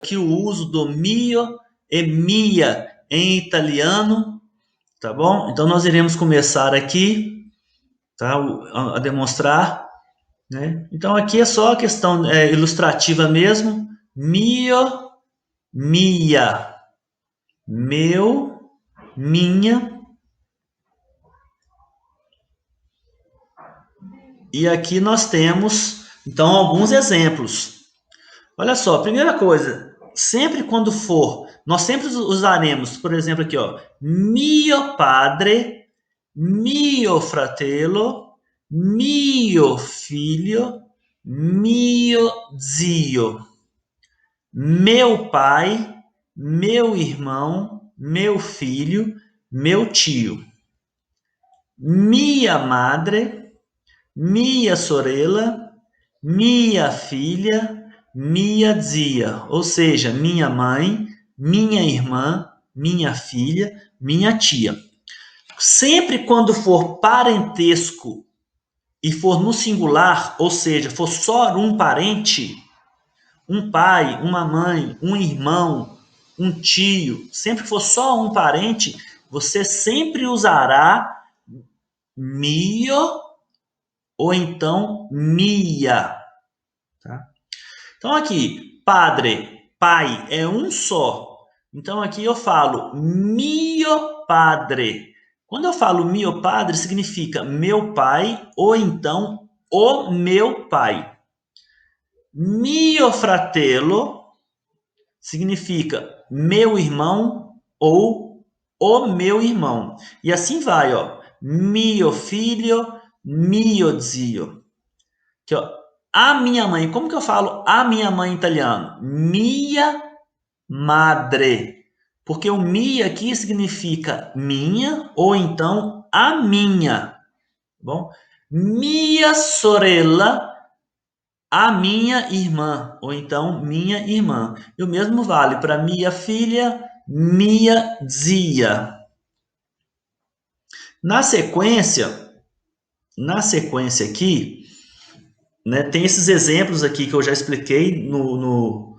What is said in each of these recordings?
aqui o uso do mio e mia em italiano, tá bom? Então, nós iremos começar aqui, tá, a demonstrar, né? Então, aqui é só a questão ilustrativa mesmo. Mio, mia. Meu, minha. E aqui nós temos, então, alguns exemplos. Olha só, primeira coisa, sempre quando for, nós sempre usaremos, por exemplo, aqui, ó, mio padre, mio fratello, mio filho, mio zio. Meu pai, meu irmão, meu filho, meu tio. Mia madre, mia sorella, minha filha, minha zia, ou seja, minha mãe, minha irmã, minha filha, minha tia. Sempre quando for parentesco e for no singular, ou seja, for só um parente, um pai, uma mãe, um irmão, um tio, sempre que for só um parente, você sempre usará mio ou então mia. Tá? Então aqui, padre, pai, é um só. Então aqui eu falo mio padre. Quando eu falo mio padre, significa meu pai ou então o meu pai. Mio fratello significa meu irmão ou o meu irmão. E assim vai, ó. Mio filho, mio zio. Aqui, ó. A minha mãe, como que eu falo a minha mãe em italiano? Mia madre. Porque o mia aqui significa minha ou então a minha. Tá bom? Mia sorella, a minha irmã, ou então minha irmã. E o mesmo vale para minha filha, minha zia. Na sequência aqui, né, tem esses exemplos aqui que eu já expliquei no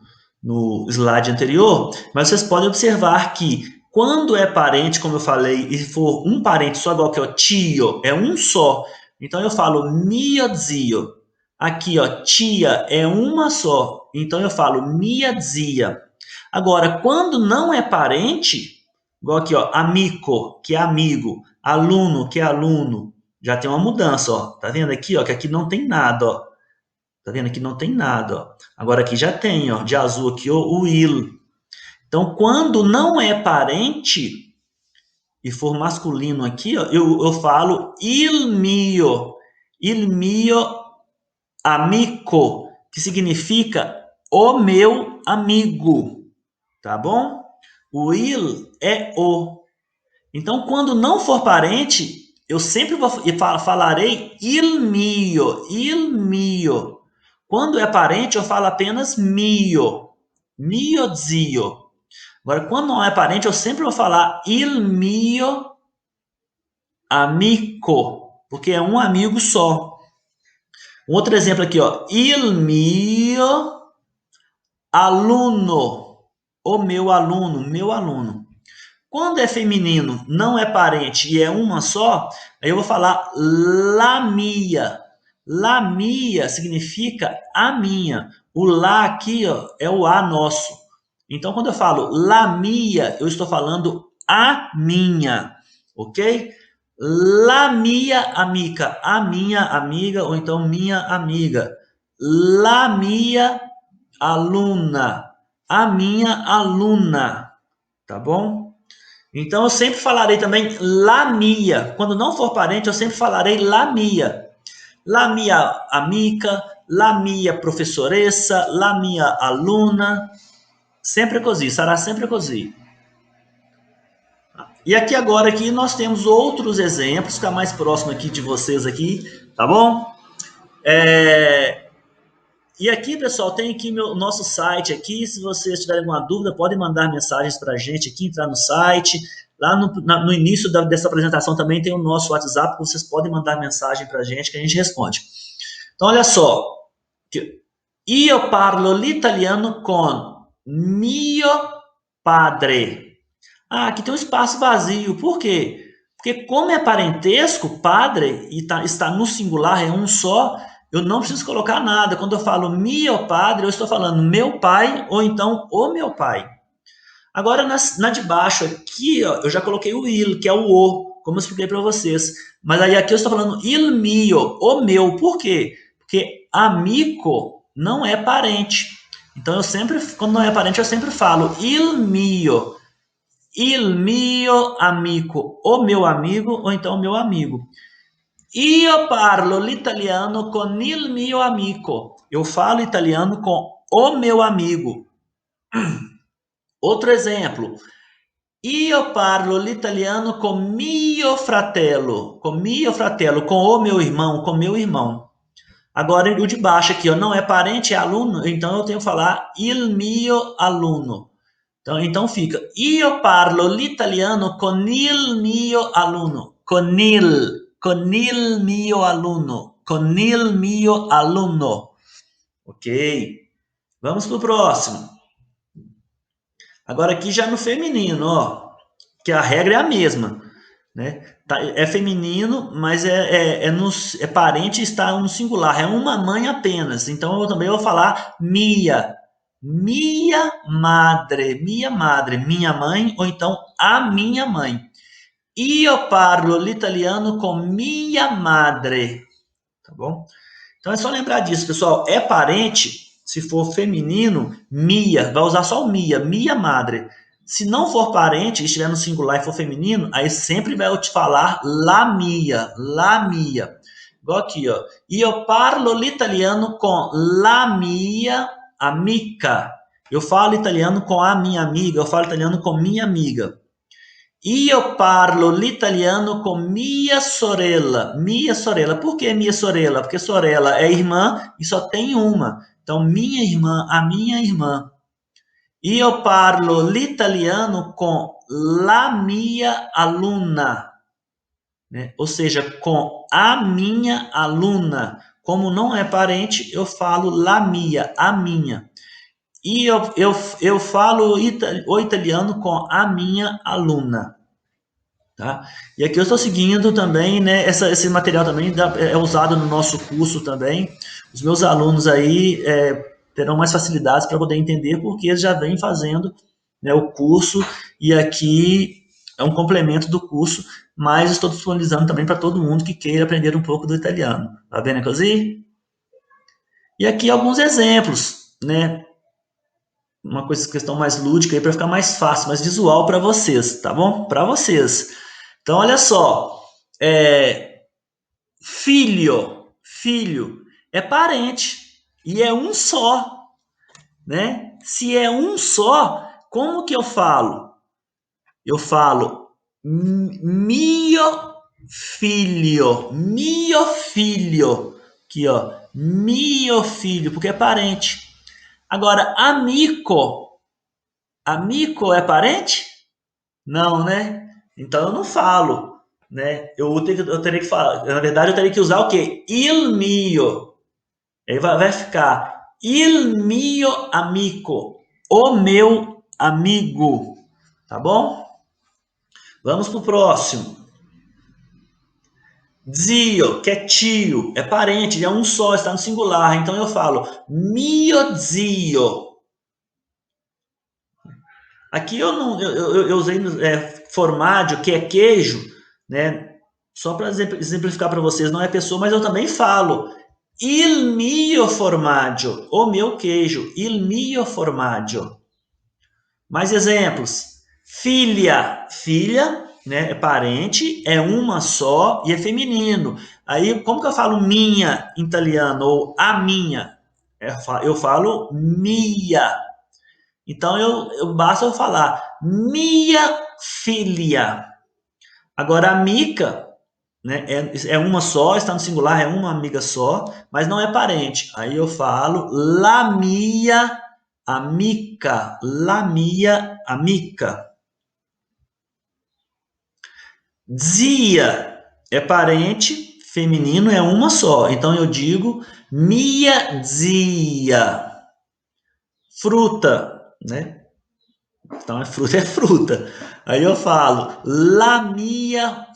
slide anterior, mas vocês podem observar que quando é parente, como eu falei, e for um parente só igual que é o tio, é um só. Então eu falo mio zio. Aqui, ó, tia é uma só. Então eu falo mia zia. Agora, quando não é parente, igual aqui, ó, amico, que é amigo, aluno, que é aluno, já tem uma mudança, ó. Tá vendo aqui, ó, que aqui não tem nada, ó. Tá vendo? Aqui não tem nada, ó. Agora aqui já tem, ó, de azul aqui, ó, o il. Então, quando não é parente e for masculino aqui, ó, eu falo il mio amico, que significa o meu amigo, tá bom? O il é o. Então, quando não for parente, eu sempre falarei il mio. Quando é parente, eu falo apenas mio zio. Agora, quando não é parente, eu sempre vou falar il mio amico, porque é um amigo só. Um outro exemplo aqui, ó, il mio aluno, o meu aluno, meu aluno. Quando é feminino, não é parente e é uma só, aí eu vou falar la mia. La mia significa a minha. O lá aqui, ó, é o a nosso. Então, quando eu falo la mia, eu estou falando a minha, ok? La mia amica, a minha amiga, ou então minha amiga. La mia aluna, a minha aluna, tá bom? Então eu sempre falarei também la mia. Quando não for parente, eu sempre falarei la mia. La mia amica, la mia professoressa, la mia aluna. Sempre così, sarà sempre così. E aqui agora aqui nós temos outros exemplos, ficar mais próximo aqui de vocês aqui, tá bom? E aqui, pessoal, tem aqui o nosso site aqui. Se vocês tiverem alguma dúvida, podem mandar mensagens para a gente aqui, entrar no site. Lá no início dessa apresentação também tem o nosso WhatsApp, que vocês podem mandar mensagem para a gente, que a gente responde. Então, olha só. Io parlo l'italiano con mio padre. Ah, aqui tem um espaço vazio. Por quê? Porque como é parentesco, padre, e está no singular, é um só, eu não preciso colocar nada. Quando eu falo mio padre, eu estou falando meu pai ou então o meu pai. Agora, na de baixo aqui, ó, eu já coloquei o il, que é o o, como eu expliquei para vocês. Mas aí aqui eu estou falando il mio, o meu. Por quê? Porque amico não é parente. Então, eu sempre, quando não é parente, eu sempre falo il mio amico, o meu amigo, ou então o meu amigo. Io parlo l'italiano con il mio amico. Eu falo italiano com o meu amigo. Outro exemplo. Io parlo l'italiano con mio fratello, com o meu irmão, com meu irmão. Agora, o de baixo aqui, ó, não é parente, é aluno, então eu tenho que falar il mio aluno. Então fica, io parlo l'italiano con il mio aluno, con il mio aluno, con il mio aluno. Ok? Vamos pro próximo. Agora aqui já no feminino, ó, que a regra é a mesma, né? É feminino, mas é parente, está no singular, é uma mãe apenas. Então eu também vou falar minha madre, minha mãe, ou então a minha mãe. Io parlo l'italiano con mia madre, tá bom? Então é só lembrar disso, pessoal. É parente, se for feminino, mia, vai usar só o mia madre. Se não for parente, estiver no singular e for feminino, aí sempre vai te falar la mia. Igual aqui, ó. Io parlo l'italiano com la mia amica. Eu falo italiano com a minha amiga, eu falo italiano com minha amiga. Io parlo l'italiano con mia sorella. Mia sorella. Por que mia sorella? Porque sorella é irmã e só tem uma. Então, minha irmã, a minha irmã. Io parlo l'italiano con la mia aluna. Né? Ou seja, com a minha aluna. Como não é parente, eu falo la mia, a minha. E eu falo o italiano com a minha aluna. Tá? E aqui eu estou seguindo também, né? Esse material também é usado no nosso curso também. Os meus alunos aí terão mais facilidades para poder entender, porque eles já vêm fazendo, né, o curso, e aqui é um complemento do curso, mas estou disponibilizando também para todo mundo que queira aprender um pouco do italiano. Tá vendo, così? E aqui alguns exemplos, né? Uma questão mais lúdica aí para ficar mais fácil, mais visual para vocês, tá bom? Para vocês. Então, olha só, filho é parente e é um só, né? Se é um só, como que eu falo? Eu falo mio filho, aqui ó, mio filho, porque é parente. Agora, amico é parente? Não, né? Então eu não falo, né? Eu teria que falar, na verdade eu teria que usar o quê? Il mio. Aí vai ficar il mio amico, o meu amigo, tá bom? Vamos pro próximo. Zio, que é tio, é parente, é um só, está no singular. Então eu falo mio zio. Aqui eu não, eu usei formaggio, que é queijo, né? Só para exemplificar para vocês, não é pessoa, mas eu também falo il mio formaggio, o meu queijo, il mio formaggio. Mais exemplos. Filha, né? É parente, é uma só e é feminino. Aí, como que eu falo minha em italiano ou a minha? Eu falo mia. Então, basta eu falar minha filha. Agora, amica, né, é uma só, está no singular, é uma amiga só, mas não é parente. Aí eu falo la mia amica, la mia amica. Zia é parente, feminino é uma só. Então eu digo mia zia. Fruta né? Então, fruta é fruta. Aí eu falo, la mia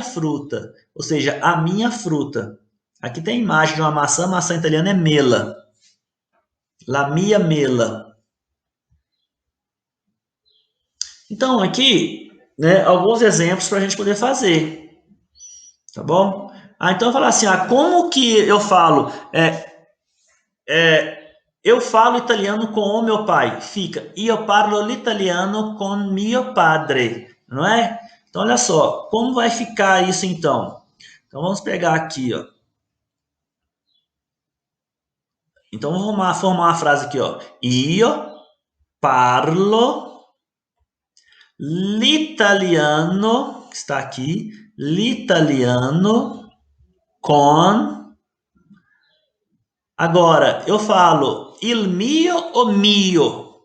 fruta. Ou seja, a minha fruta. Aqui tem a imagem de uma maçã italiana é mela. La mia mela. Então, aqui, né, alguns exemplos para a gente poder fazer. Tá bom? Então eu falo assim, como que eu falo? Eu falo italiano com o meu pai. Fica, io parlo l'italiano con mio padre. Não é? Então, olha só, como vai ficar isso então? Então, vamos pegar aqui, ó. Então, vamos formar uma frase aqui, ó. Io parlo l'italiano, que está aqui, l'italiano con. Agora, eu falo il mio ou mio?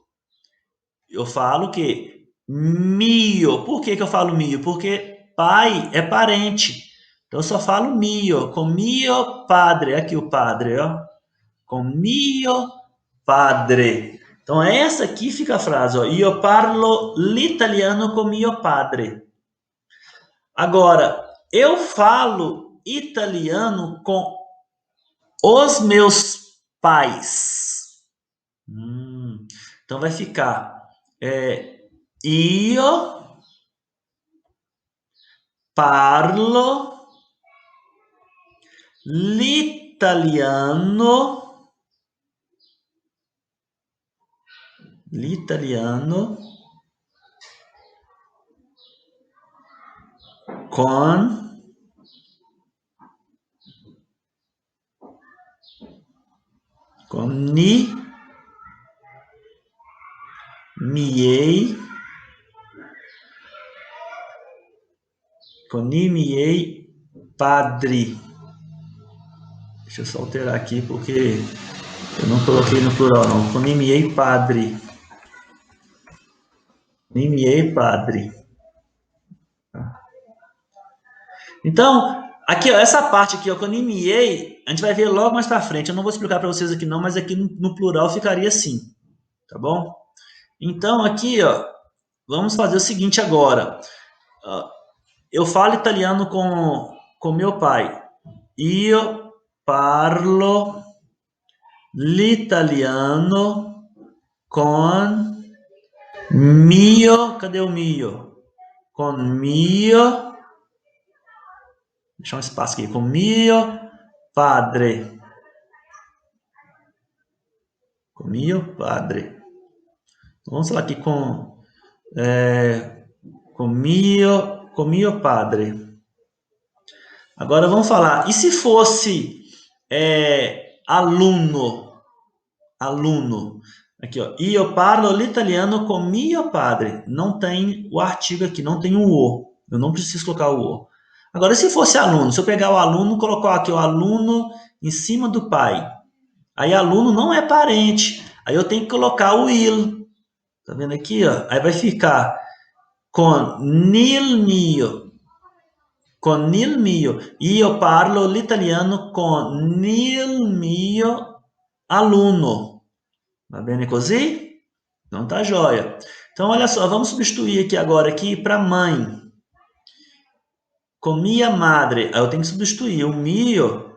Eu falo que mio. Por que eu falo mio? Porque pai é parente. Então eu só falo mio, com mio padre. Aqui o padre, ó. Com mio padre. Então essa aqui fica a frase, ó. Io parlo l'italiano con mio padre. Agora, eu falo italiano com os meus pais. Então vai ficar io parlo l'italiano con i miei padri. Deixa eu só alterar aqui porque eu não coloquei no plural não. Con i miei padri. I miei padri. Então, aqui, ó, essa parte aqui, ó, con i miei, a gente vai ver logo mais para frente. Eu não vou explicar para vocês aqui não, mas aqui no plural ficaria assim, tá bom? Então, aqui, ó, vamos fazer o seguinte agora. Eu falo italiano com meu pai. Io parlo l'italiano con mio. Cadê o mio? Com mio. Deixa um espaço aqui. Com mio padre. Com mio padre. Vamos falar aqui com mio padre. Agora vamos falar. E se fosse aluno? Aluno. Aqui, ó. Io parlo l'italiano con mio padre. Não tem o artigo aqui, não tem o o. Eu não preciso colocar o o. Agora, se fosse aluno, se eu pegar o aluno, colocar aqui o aluno em cima do pai. Aí aluno não é parente. Aí eu tenho que colocar o il. Tá vendo aqui, ó? Aí vai ficar con il mio. Con il mio. Io parlo l'italiano con il mio aluno. Va bene così? Então tá joia. Então olha só, vamos substituir aqui agora aqui para mãe. Com mia madre. Aí eu tenho que substituir. O mio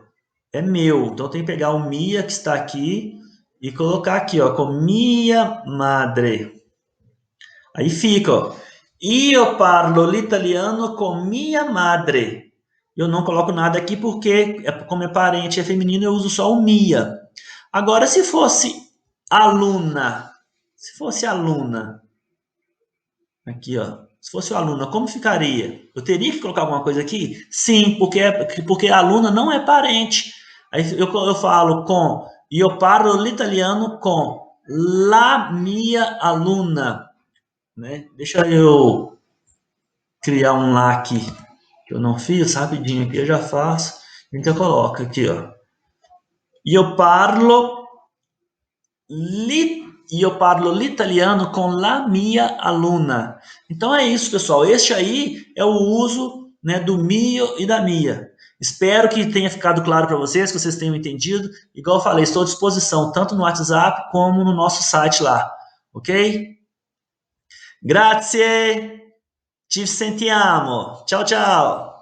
é meu. Então eu tenho que pegar o mia que está aqui e colocar aqui, ó, com minha madre. Aí fica, ó. Io parlo l'italiano con mia madre. Eu não coloco nada aqui porque, como é parente, é feminino, eu uso só o mia. Agora, se fosse aluna, aqui, ó, se fosse aluna, como ficaria? Eu teria que colocar alguma coisa aqui? Sim, porque a aluna não é parente. Aí eu falo com, io parlo l'italiano com la mia aluna. Né? Deixa eu criar um lá aqui que eu não fiz, rapidinho aqui eu já faço. Então coloca aqui, ó. Io parlo l'italiano com la mia aluna. Então é isso, pessoal. Este aí é o uso, né, do mio e da mia. Espero que tenha ficado claro para vocês, que vocês tenham entendido. Igual eu falei, estou à disposição tanto no WhatsApp como no nosso site lá, ok? Grazie, ci sentiamo. Tchau, tchau.